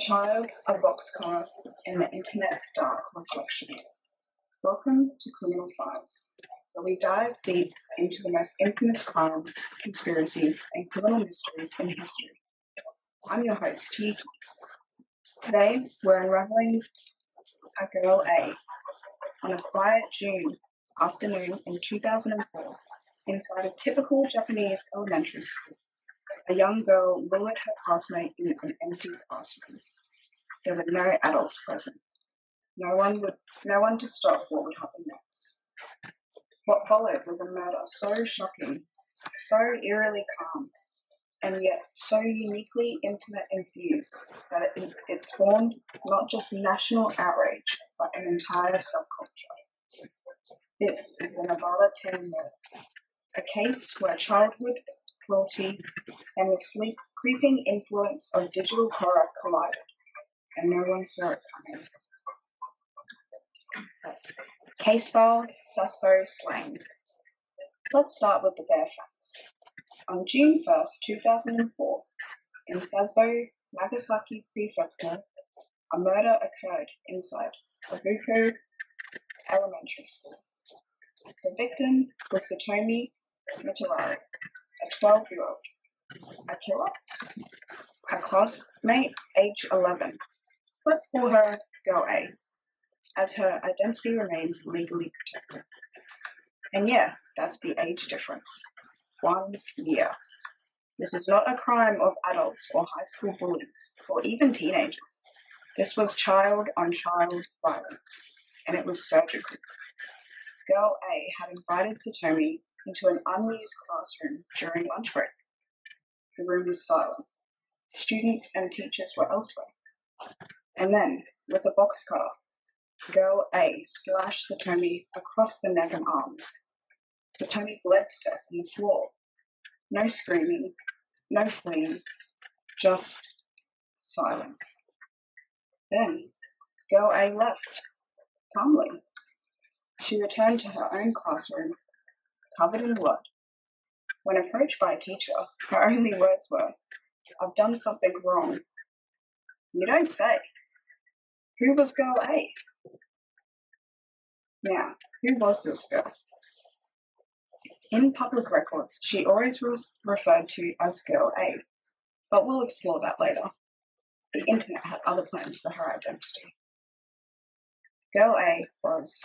child, a boxcar, and the internet's dark reflection. Welcome to Criminal Files, where we dive deep into the most infamous crimes, conspiracies, and criminal mysteries in history. I'm your host, Yuki. Today, we're unraveling a girl A on a quiet June afternoon in 2004 inside a typical Japanese elementary school. A young girl lured her classmate in an empty classroom. There were no adults present. No one to stop what would happen next. What followed was a murder so shocking, so eerily calm, and yet so uniquely internet infused that it spawned not just national outrage, but an entire subculture. This is the Nevada 10 murder, a case where childhood, cruelty, and the creeping influence of digital horror collided, and no one saw it coming. That's case file, Sasbo Slang. Let's start with the bare facts. On June 1st, 2004, in Sasbo, Nagasaki Prefecture, a murder occurred inside Kabuko Elementary School. The victim was Satomi Mitarari, a 12-year-old. A killer? Her classmate, age 11. Let's call her Girl A, as her identity remains legally protected. And yeah, that's the age difference. 1 year. This was not a crime of adults or high school bullies, or even teenagers. This was child-on-child violence, and it was surgical. Girl A had invited Satomi into an unused classroom during lunch break. The room was silent. Students and teachers were elsewhere. And then, with a box cutter, Girl A slashed Satomi across the neck and arms. Satomi bled to death on the floor. No screaming, no fleeing, just silence. Then, Girl A left, calmly. She returned to her own classroom, covered in blood. When approached by a teacher, her only words were, "I've done something wrong." You don't say. Who was Girl A? Now, who was this girl? In public records, she always was referred to as Girl A, but we'll explore that later. The internet had other plans for her identity. Girl A was,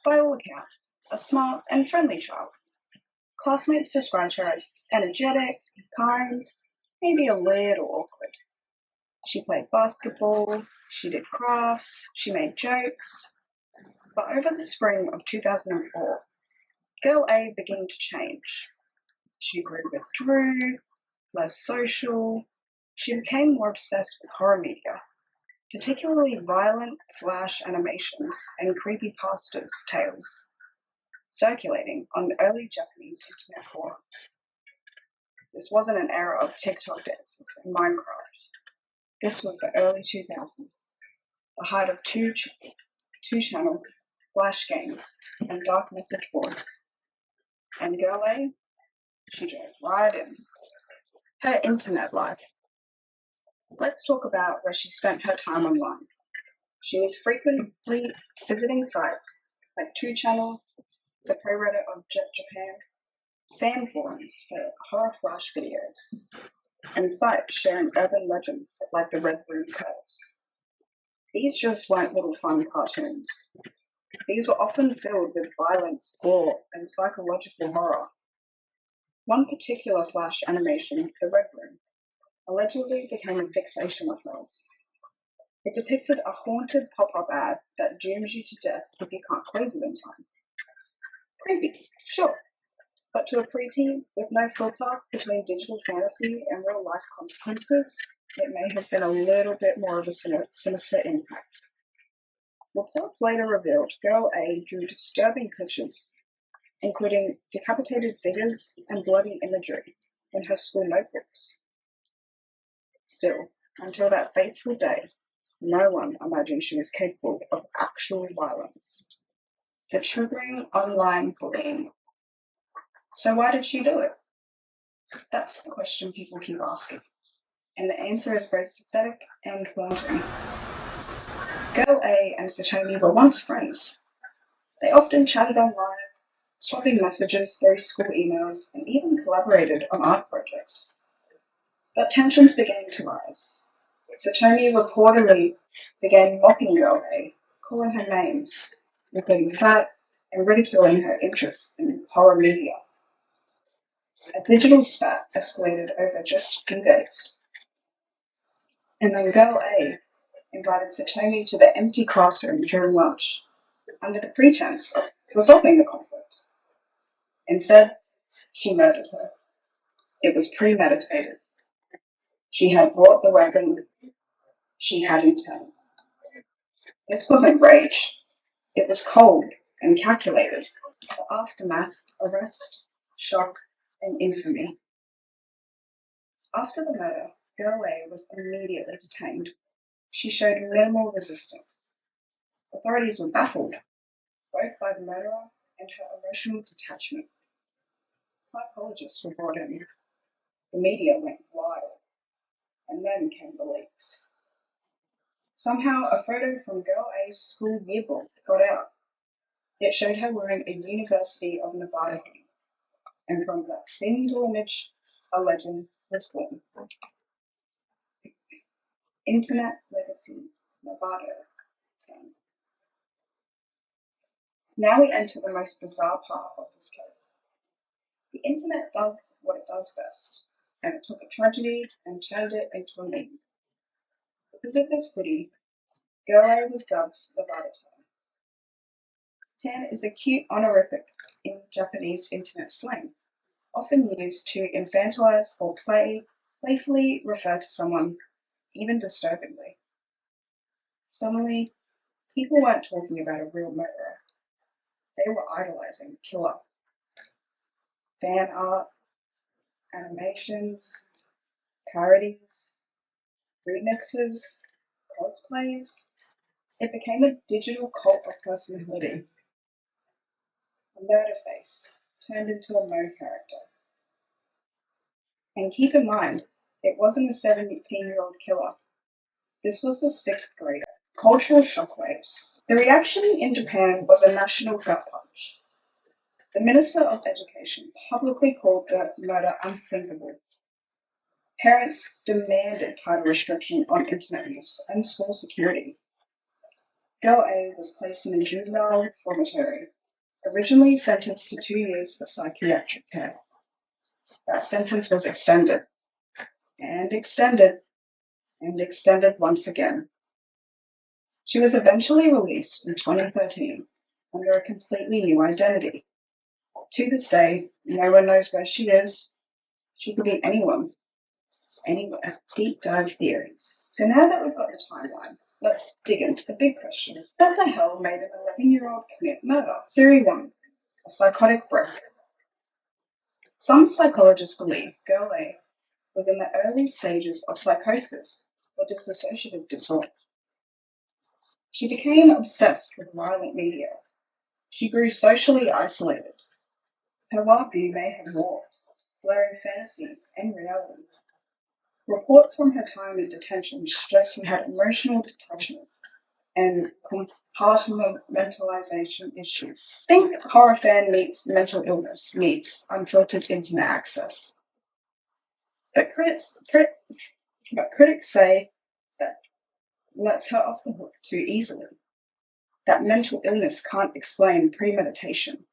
by all accounts, a smart and friendly child. Classmates described her as energetic, kind, maybe a little awkward. She played basketball, she did crafts, she made jokes. But over the spring of 2004, Girl A began to change. She withdrew, less social. She became more obsessed with horror media, particularly violent flash animations and creepypasta tales, circulating on early Japanese internet forums. This wasn't an era of TikTok dances and Minecraft. This was the early 2000s, the height of two-channel flash games and dark message boards. And Girl A, she drove right in. Her internet life. Let's talk about where she spent her time online. She was frequently visiting sites like 2channel, the pro-Reddit of Japan, fan forums for horror flash videos, and sites sharing urban legends like the Red Room Curse. These just weren't little fun cartoons. These were often filled with violence, gore, and psychological horror. One particular flash animation, the Red Room, allegedly became a fixation of hers. It depicted a haunted pop-up ad that dooms you to death if you can't close it in time. Creepy, sure, but to a preteen with no filter between digital fantasy and real-life consequences, it may have been a little bit more of a sinister impact. Reports later revealed Girl A drew disturbing pictures, including decapitated figures and bloody imagery, in her school notebooks. Still, until that fateful day, no one imagined she was capable of actual violence. The triggering online bullying. So why did she do it? That's the question people keep asking. And the answer is both pathetic and haunting. Girl A and Satomi were once friends. They often chatted online, swapping messages through school emails, and even collaborated on art projects. But tensions began to rise. Satomi reportedly began mocking Girl A, calling her names, including fat, and ridiculing her interests in horror media. A digital spat escalated over just a few days. And then Girl A invited Satomi to the empty classroom during lunch, under the pretense of resolving the conflict. Instead, she murdered her. It was premeditated. She had brought the weapon. She had intent. This wasn't rage. It was cold and calculated. The aftermath: arrest, shock, and infamy. After the murder, Girl A was immediately detained. She showed minimal resistance. Authorities were baffled, both by the murderer and her emotional detachment. Psychologists were brought in. The media went wild, and then came the leaks. Somehow, a photo from Girl A's school yearbook got out. It showed her wearing a University of Nevada hat, and from that single image, a legend was born. Internet Legacy, Nevada 10. Now we enter the most bizarre part of this case. The internet does what it does best, and it took a tragedy and turned it into a meme. Because of this hoodie, Girl A was dubbed Nevada 10. 10 is a cute honorific in Japanese internet slang, often used to infantilize or playfully refer to someone, even disturbingly. Suddenly, people weren't talking about a real murderer. They were idolizing the killer. Fan art, animations, parodies, remixes, cosplays. It became a digital cult of personality. A murder face turned into a Mo character. And keep in mind, it wasn't a 17-year-old killer. This was a sixth grader. Cultural shockwaves. The reaction in Japan was a national gut punch. The Minister of Education publicly called the murder unthinkable. Parents demanded tighter restriction on internet use and school security. Girl A was placed in a juvenile reformatory, originally sentenced to 2 years of psychiatric care. That sentence was extended, and extended, and extended once again. She was eventually released in 2013 under a completely new identity. To this day, no one knows where she is. She could be anyone, anywhere. Deep dive theories. So now that we've got the timeline, let's dig into the big question. What the hell made an 11-year-old commit murder? Theory 1. A psychotic break. Some psychologists believe Girl A was in the early stages of psychosis or dissociative disorder. She became obsessed with violent media. She grew socially isolated. Her worldview may have warped, blurring fantasy and reality. Reports from her time in detention suggest she had emotional detachment and compartmentalization issues. Think horror fan meets mental illness meets unfiltered internet access. But critics say that lets her off the hook too easily. That mental illness can't explain premeditation.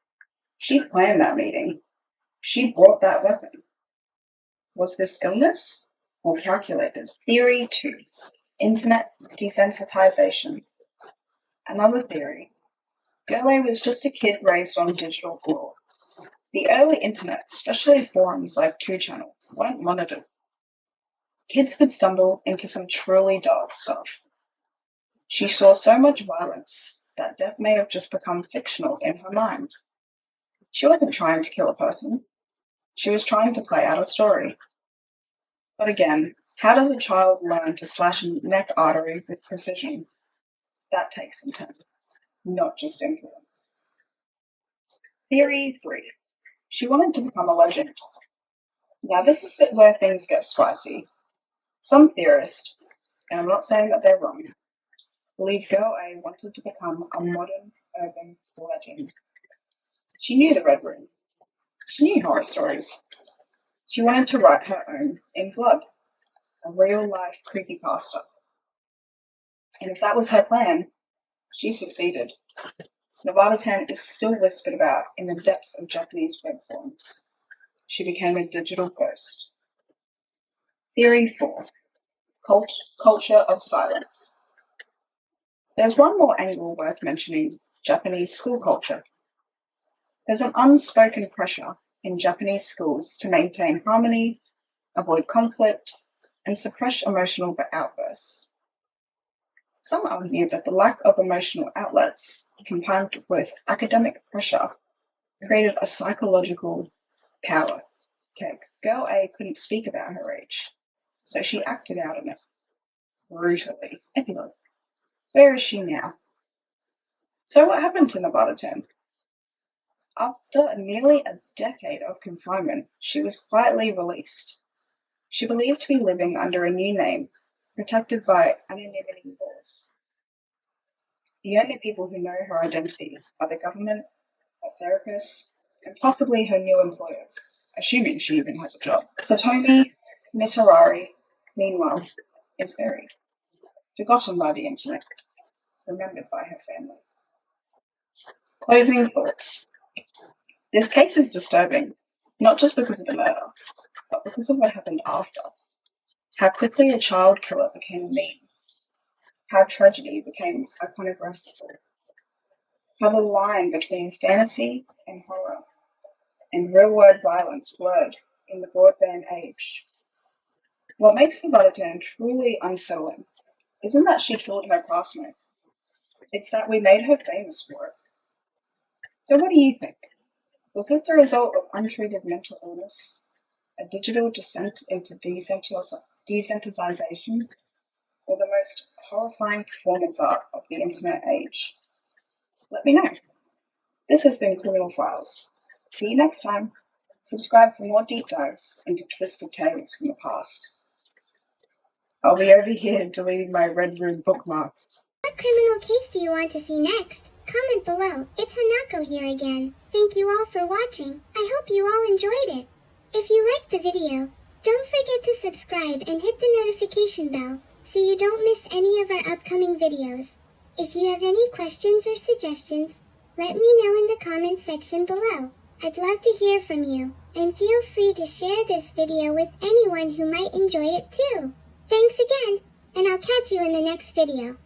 She planned that meeting. She brought that weapon. Was this illness or calculated? Theory 2. Internet desensitization. Another theory. Girl A was just a kid raised on digital glue. The early internet, especially forums like 2channel, weren't monitored. Kids could stumble into some truly dark stuff. She saw so much violence that death may have just become fictional in her mind. She wasn't trying to kill a person. She was trying to play out a story. But again, how does a child learn to slash a neck artery with precision? That takes intent, not just influence. Theory 3. She wanted to become a legend. Now this is where things get spicy. Some theorists, and I'm not saying that they're wrong, believe Girl A wanted to become a modern urban legend. She knew the Red Room. She knew horror stories. She wanted to write her own in blood, a real-life creepypasta. And if that was her plan, she succeeded. Nevada 10 is still whispered about in the depths of Japanese web forums. She became a digital ghost. Theory 4. Culture of silence. There's one more angle worth mentioning: Japanese school culture. There's an unspoken pressure in Japanese schools to maintain harmony, avoid conflict, and suppress emotional outbursts. Some argue that the lack of emotional outlets, combined with academic pressure, created a psychological power keg. Girl A couldn't speak about her age, so she acted out in it brutally. Epilogue. Where is she now? So what happened to Nevada 10? After nearly a decade of confinement, she was quietly released. She believed to be living under a new name, protected by anonymity laws. The only people who know her identity are the government, her therapists, and possibly her new employers, assuming she even has a job. Satomi Mitarari, meanwhile, is buried, forgotten by the internet, remembered by her family. Closing thoughts. This case is disturbing, not just because of the murder, but because of what happened after. How quickly a child killer became a meme. How tragedy became iconographical. How the line between fantasy and horror and real-world violence blurred in the broadband age. What makes Nevada 10 truly unsettling isn't that she killed her classmate. It's that we made her famous for it. So what do you think? Was this the result of untreated mental illness? A digital descent into desensitization? Or the most horrifying performance art of the internet age? Let me know. This has been Criminal Files. See you next time. Subscribe for more deep dives into twisted tales from the past. I'll be over here deleting my Red Room bookmarks. What criminal case do you want to see next? Comment below. It's Hanako here again. Thank you all for watching. I hope you all enjoyed it. If you liked the video, don't forget to subscribe and hit the notification bell so you don't miss any of our upcoming videos. If you have any questions or suggestions, let me know in the comments section below. I'd love to hear from you, and feel free to share this video with anyone who might enjoy it too. Thanks again, and I'll catch you in the next video.